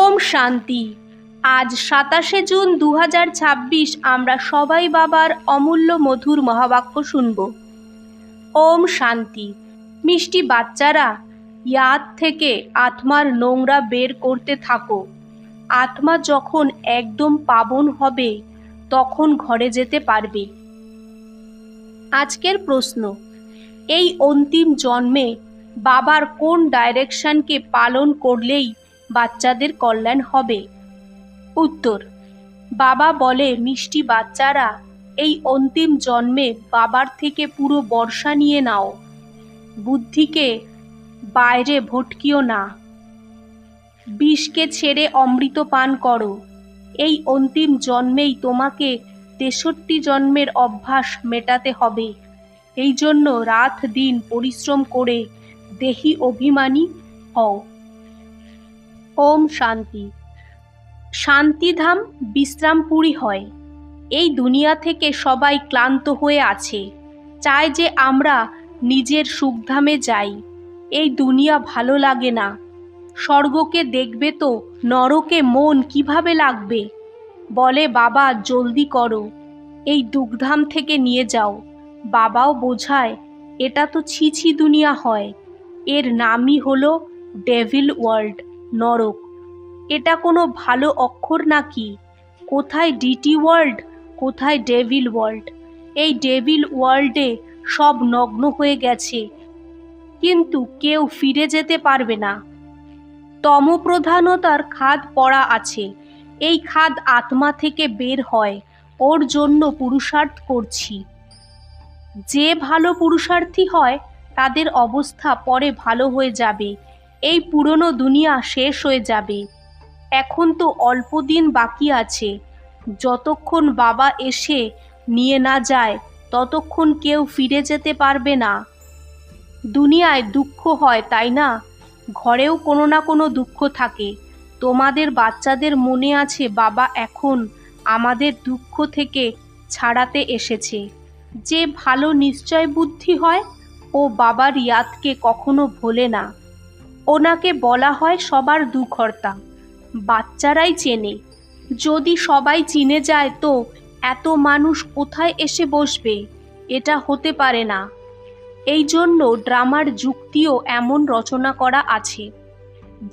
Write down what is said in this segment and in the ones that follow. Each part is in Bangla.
ওম শান্তি। আজ 27শে জুন 2026 আমরা সবাই বাবার অমূল্য মধুর মহাবাক্য শুনব। ওম শান্তি। মিষ্টি বাচ্চারা, ইয়াদ থেকে আত্মার নোংরা বের করতে থাকো। আত্মা যখন একদম পাবন হবে তখন ঘরে যেতে পারবে। আজকের প্রশ্ন, এই অন্তিম জন্মে বাবার কোন ডাইরেকশনকে পালন করলেই বাচ্চাদের কল্যাণ হবে? উত্তর, বাবা বলে মিষ্টি বাচ্চারা, এই অন্তিম জন্মে বাবার থেকে পুরো বর্ষা নিয়ে নাও, বুদ্ধিকে বাইরে ভটকিও না, বিষকে ছেড়ে অমৃত পান করো। এই অন্তিম জন্মেই তোমাকে 63 জন্মের অভ্যাস মেটাতে হবে। এই জন্য রাত দিন পরিশ্রম করে দেহি অভিমানী হও। ওম শান্তি। শান্তিধাম বিশ্রামপুরী হয়। এই দুনিয়া থেকে সবাই ক্লান্ত হয়ে আছে, চায় যে আমরা নিজের সুখধামে যাই। এই দুনিয়া ভালো লাগে না। স্বর্গকে দেখবে তো নরকে মন কিভাবে লাগবে? বলে বাবা জলদি করো, এই দুঃখধাম থেকে নিয়ে যাও। বাবাও বোঝায় এটা তো ছি দুনিয়া হয়। এর নামই হলো ডেভিল ওয়ার্ল্ড, নরক। এটা কোনো ভালো অক্ষর নাকি? কোথায় ডিটি ওয়ার্ল্ড, কোথায় ডেভিল ওয়ার্ল্ড? এই ডেভিল ওয়ার্ল্ডে সব নগ্ন হয়ে গেছে, কিন্তু কেউ ফিরে যেতে পারবে না। তমপ্রধানতার খাদ পড়া আছে। এই খাদ আত্মা থেকে বের হয়, ওর জন্য পুরুষার্থ করছি। যে ভালো পুরুষার্থী হয় তাদের অবস্থা পরে ভালো হয়ে যাবে। এই পুরনো দুনিয়া শেষ হয়ে যাবে। এখন তো অল্প দিন বাকি আছে। যতক্ষণ বাবা এসে নিয়ে না যায় ততক্ষণ কেউ ফিরে যেতে পারবে না। দুনিয়ায় দুঃখ হয়, তাই না? ঘরেও কোনো না কোনো দুঃখ থাকে। তোমাদের বাচ্চাদের মনে আছে বাবা এখন আমাদের দুঃখ থেকে ছাড়াতে এসেছে। যে ভালো নিশ্চয় বুদ্ধি হয় ও বাবার ইয়াদকে কখনো ভোলে না। ওনাকে বলা হয় সবার দুঃখহর্তা। বাচ্চারাই চেনে। যদি সবাই চিনে যায় তো এত মানুষ কোথায় এসে বসবে? এটা হতে পারে না। এই জন্য ড্রামার যুক্তিও এমন রচনা করা আছে,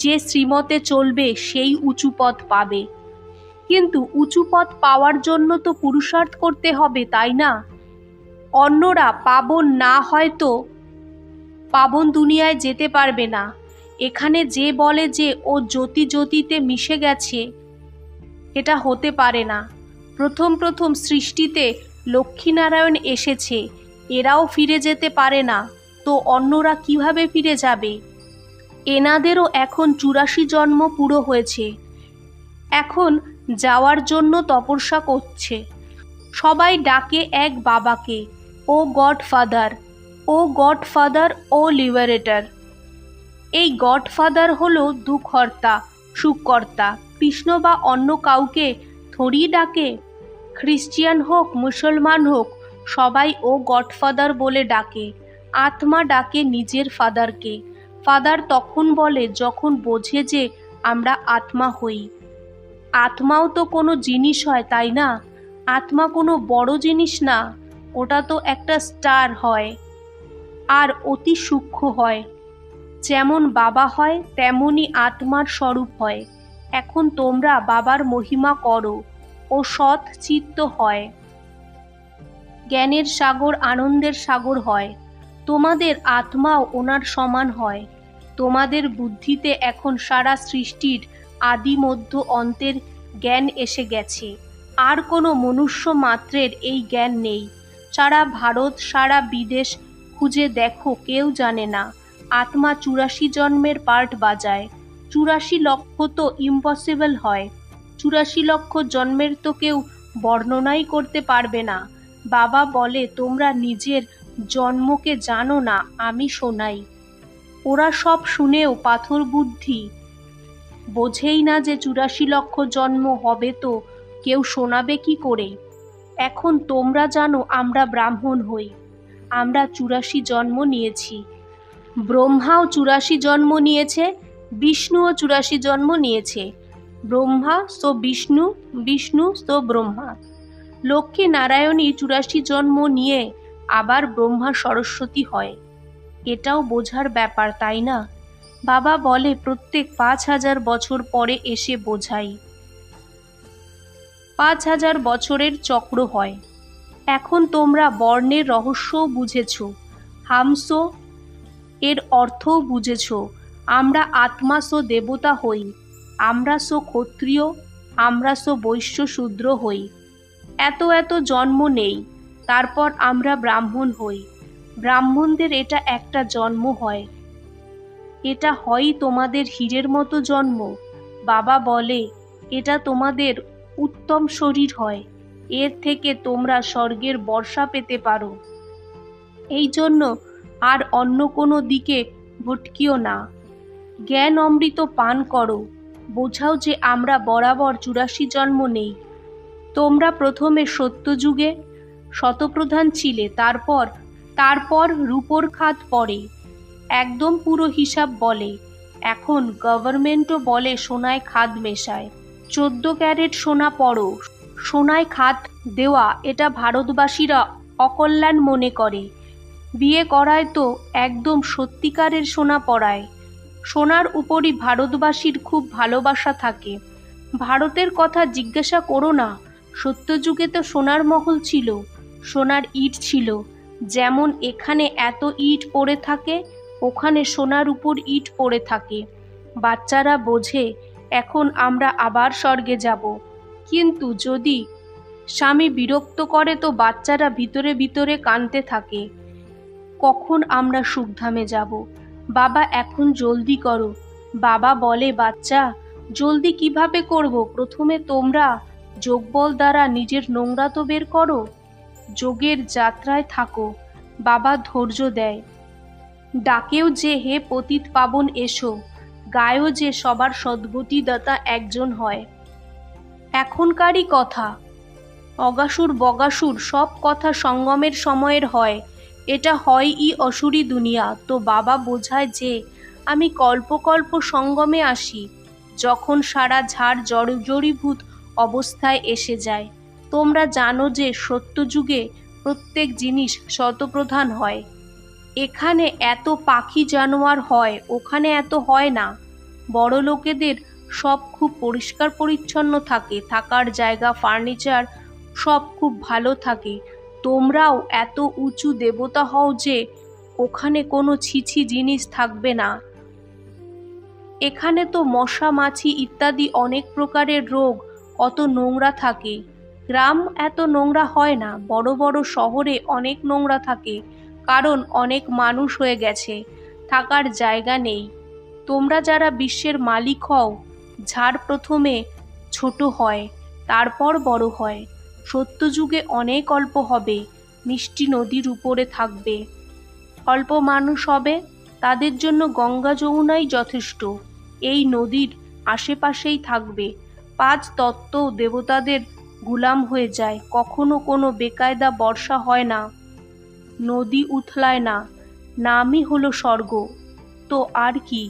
যে শ্রীমতে চলবে সেই উঁচু পথ পাবে। কিন্তু উঁচু পথ পাওয়ার জন্য তো পুরুষার্থ করতে হবে, তাই না? অন্যরা পাবন না হয় তো পাবন দুনিয়ায় যেতে পারবে না। এখানে যে বলে যে ও জ্যোতিতে মিশে গেছে, এটা হতে পারে না। প্রথম সৃষ্টিতে লক্ষ্মীনারায়ণ এসেছে, এরাও ফিরে যেতে পারে না, তো অন্যরা কিভাবে ফিরে যাবে? এনাদেরও এখন 84 জন্ম পুরো হয়েছে। এখন যাওয়ার জন্য তপস্যা করছে। সবাই ডাকে এক বাবাকে, ও গডফাদার, ও গডফাদার, ও লিবারেটর। এই গডফাদার হলো দুঃখহর্তা, সুখকর্তা। কৃষ্ণ বা অন্য কাউকে থোড়ি ডাকে। খ্রিস্টিয়ান হোক, মুসলমান হোক, সবাই ও গডফাদার বলে ডাকে। আত্মা ডাকে নিজের ফাদারকে। ফাদার তখন বলে যখন বোঝে যে আমরা আত্মা হই। আত্মাও তো কোনো জিনিস হয়, তাই না? আত্মা কোনো বড় জিনিস না, ওটা তো একটা স্টার হয়, আর অতি সূক্ষ্ম হয়। যেমন বাবা হয় তেমনি আত্মার স্বরূপ হয়। এখন তোমরা বাবার মহিমা করো, ও সৎ চিত্ত হয়, জ্ঞানের সাগর, আনন্দের সাগর হয়। তোমাদের আত্মাও ওনার সমান হয়। তোমাদের বুদ্ধিতে এখন সারা সৃষ্টির আদি মধ্য অন্তের জ্ঞান এসে গেছে। আর কোনো মনুষ্য মাত্রের এই জ্ঞান নেই। সারা ভারত, সারা বিদেশ খুঁজে দেখো, কেউ জানে না। আত্মা 84 জন্মের পার্ট বাজায়। 84 লক্ষ তো ইম্পসিবল হয়। 84 লক্ষ জন্মের তো কেউ বর্ণনাই করতে পারবে না। বাবা বলে তোমরা নিজের জন্মকে জানো না, আমি শোনাই। ওরা সব শুনেও পাথর বুদ্ধি, বোঝেই না যে 84 লক্ষ জন্ম হবে তো কেউ শোনাবে কি করে। এখন তোমরা জানো আমরা ব্রাহ্মণ হই। আমরা 84 জন্ম নিয়েছি। ব্রহ্মাও 84 জন্ম নিয়েছে, বিষ্ণুও 84 জন্ম নিয়েছে। ব্রহ্মা সো বিষ্ণু, বিষ্ণু সো ব্রহ্মা। লক্ষ্মী নারায়ণী 84 জন্ম নিয়ে আবার ব্রহ্মা সরস্বতী হয়। এটাও বোঝার ব্যাপার, তাই না? বাবা বলে প্রত্যেক 5000 বছর পরে এসে বোঝাই। 5000 বছরের চক্র হয়। এখন তোমরা বর্ণের রহস্যও বুঝেছ, হামসো এর অর্থও বুঝেছ। আমরা আত্মা সো দেবতা হই, আমরা সো ক্ষত্রিয়, আমরা সো বৈশ্য শূদ্র হই। এত এত জন্ম নেই, তারপর আমরা ব্রাহ্মণ হই। ব্রাহ্মণদের এটা একটা জন্ম হয়। এটা হয় তোমাদের হীরের মতো জন্ম। বাবা বলে এটা তোমাদের উত্তম শরীর হয়, এর থেকে তোমরা স্বর্গের বর্ষা পেতে পারো। এই জন্য আর অন্য কোনো দিকে ভটকিও না। জ্ঞান অমৃত পান করো, বোঝাও যে আমরা বরাবর 84 জন্ম নেই। তোমরা প্রথমে সত্যযুগে শতপ্রধান ছিলে, তারপর রূপোর খাত পড়ে, একদম পুরো হিসাব বলে। এখন গভর্নমেন্টও বলে সোনায় খাদ মেশায়। 14 ক্যারেট সোনা পড়ো, সোনায় খাদ দেওয়া এটা ভারতবাসীরা অকল্যাণ মনে করে। বিয়ে করায় তো একদম সত্যিকারের সোনা পরায়। সোনার উপরই ভারতবাসীর খুব ভালোবাসা থাকে। ভারতের কথা জিজ্ঞাসা করো না, সত্যযুগে তো সোনার মহল ছিল, সোনার ইট ছিল। যেমন এখানে এত ইট পড়ে থাকে, ওখানে সোনার উপর ইট পড়ে থাকে। বাচ্চারা বোঝে এখন আমরা আবার স্বর্গে যাব, কিন্তু যদি স্বামী বিরক্ত করে তো বাচ্চারা ভিতরে ভিতরে কাঁদতে থাকে, কখন আমরা সুখধামে যাব। বাবা এখন জলদি করো। বাবা বলে বাচ্চা, জলদি কিভাবে করব? প্রথমে তোমরা যোগবল দ্বারা নিজের নোংরা তো বের করো, যোগের যাত্রায় থাকো। বাবা ধৈর্য দেয়, ডাকেও যে হে পতিত পাবন এসো, গায়ও যে সবার সদ্গতিদাতা একজন হয়। এখনকারই কথা, অগাসুর বগাসুর সব কথা সঙ্গমের সময়ের হয়। এটা হয়ই অসুরী দুনিয়া। তো বাবা বোঝায় যে আমি কল্প কল্প সঙ্গমে আসি, যখন সারা ঝাড় জড়ীভূত অবস্থায় এসে যায়। তোমরা জানো যে সত্যযুগে প্রত্যেক জিনিস শতপ্রধান হয়। এখানে এত পাখি জানোয়ার হয়, ওখানে এত হয় না। বড় লোকেদের সব খুব পরিষ্কার পরিচ্ছন্ন থাকে, থাকার জায়গা ফার্নিচার সব খুব ভালো থাকে। তোমরাও এত উঁচু দেবতা হও যে ওখানে কোনো ছিছি জিনিস থাকবে না। এখানে তো মশা মাছি ইত্যাদি অনেক প্রকারের রোগ, কত নোংরা থাকে। গ্রাম এত নোংরা হয় না, বড় বড় শহরে অনেক নোংরা থাকে, কারণ অনেক মানুষ হয়ে গেছে, থাকার জায়গা নেই। তোমরা যারা বিশ্বের মালিক হও, ঝাড় প্রথমে ছোট হয়, তারপর বড় হয়। সত্যযুগে অনেক অল্প হবে, মিষ্টি নদীর উপরে থাকবে। অল্প মানুষ হবে, তাদের জন্য গঙ্গা যমুনাই যথেষ্ট। এই নদীর আশেপাশেই থাকবে। 5 তত্ত্ব দেবতাদের গুলাম হয়ে যায়। কখনো কোনো বেকায়দা বর্ষা হয় না, নদী উথলায় না, নামই হলো স্বর্গ। তো আর কি?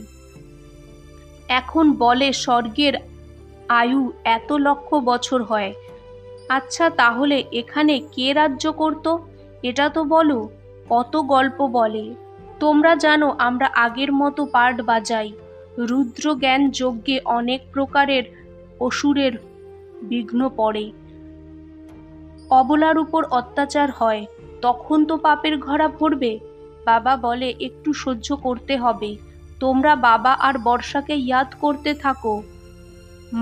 এখন বলে স্বর্গের আয়ু এত লক্ষ বছর হয়। আচ্ছা, তাহলে এখানে কে রাজ্য করত এটা তো বলো। কত গল্প বলে। তোমরা জানো আমরা আগের মতো পার্ট বাজাই। রুদ্র জ্ঞান যজ্ঞে অনেক প্রকারের অসুরের বিঘ্ন পড়ে, অবলার উপর অত্যাচার হয়, তখন তো পাপের ঘরা ভরবে। বাবা বলে একটু সহ্য করতে হবে। তোমরা বাবা আর বর্ষাকে ইয়াদ করতে থাকো।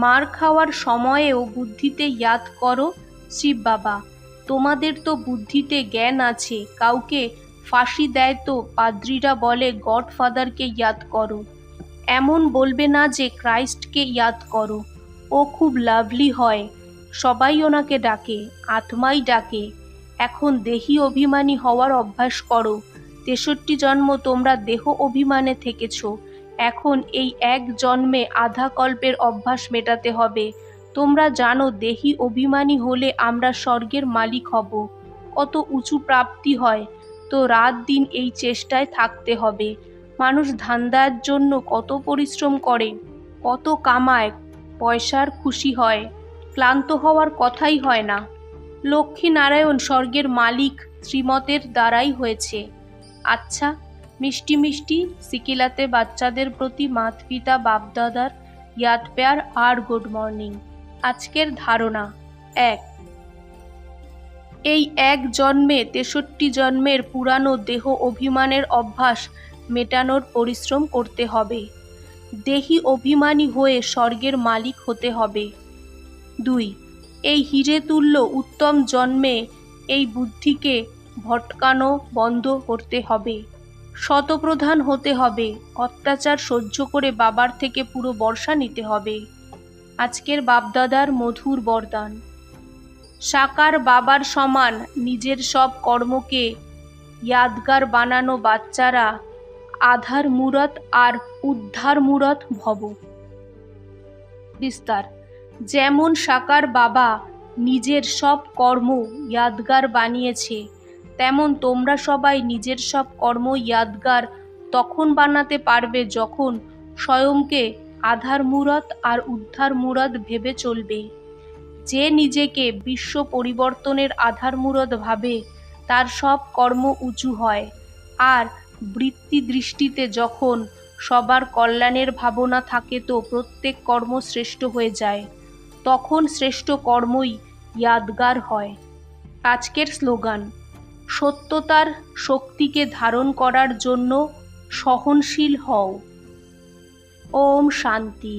মার খাওয়ার সময়েও বুদ্ধিতে ইয়াদ করো শিব বাবা। তোমাদের তো বুদ্ধিতে জ্ঞান আছে, কাউকে ফাঁসি দেয় তো পাদ্রীরা বলে গডফাদারকে ইয়াদ করো। এমন বলবে না যে ক্রাইস্টকে ইয়াদ করো, ও খুব লাভলি হয়, সবাই ওনাকে ডাকে, আত্মাই ডাকে। এখন দেহি অভিমানী হওয়ার অভ্যাস করো। 63 জন্ম তোমরা দেহ অভিমানে থেকেছ, এখন এই এক জন্মে আধা কল্পের অভ্যাস মেটাতে হবে। তোমরা জানো দেহি অভিমানী হলে আমরা স্বর্গের মালিক হব, কত উঁচু প্রাপ্তি হয়। তো রাত দিন এই চেষ্টায় থাকতে হবে। মানুষ ধান্দার জন্য কত পরিশ্রম করে, কত কামায়, পয়সার খুশি হয়, ক্লান্ত হওয়ার কথাই হয় না। লক্ষ্মী নারায়ণ স্বর্গের মালিক শ্রীমতের দ্বারাই হয়েছে। আচ্ছা, মিষ্টি মিষ্টি সিকিলাতে বাচ্চাদের প্রতি মাত পিতা বাপদাদার ইয়াদ প্যার আর গুড মর্নিং। আজকের ধারণা 1। এই এক জন্মে 63 জন্মের পুরানো দেহ অভিমানের অভ্যাস মেটানোর পরিশ্রম করতে হবে। দেহি অভিমানী হয়ে স্বর্গের মালিক হতে হবে। 2। এই হিরে তুল্য উত্তম জন্মে এই বুদ্ধিকে ভটকানো বন্ধ করতে হবে। শতপ্রধান হতে হবে, অত্যাচার সহ্য করে বাবার থেকে পুরো বর্ষা নিতে হবে। আজকের বাপদাদার মধুর বরদান। সাকার বাবার সমান নিজের সব কর্মকে ইয়াদগার বানানো বাচ্চারা আধার মূরত আর উদ্ধার মূরত ভব। বিস্তার। যেমন সাকার বাবা নিজের সব কর্ম ইয়াদগার বানিয়েছে, তেমন তোমরা সবাই নিজের সব কর্ম ইয়াদগার তখন বানাতে পারবে যখন স্বয়ংকে আধার মূরত আর উদ্ধার মূরত ভেবে চলবে। যে নিজেকে বিশ্ব পরিবর্তনের আধার মূরত ভাবে, তার সব কর্ম উঁচু হয়। আর বৃত্তি দৃষ্টিতে যখন সবার কল্যাণের ভাবনা থাকে তো প্রত্যেক কর্ম শ্রেষ্ঠ হয়ে যায়। তখন শ্রেষ্ঠ কর্মই ইয়াদগার হয়। আজকের স্লোগান: সত্যতার শক্তিকে ধারণ করার জন্য সহনশীল হও। ওম শান্তি।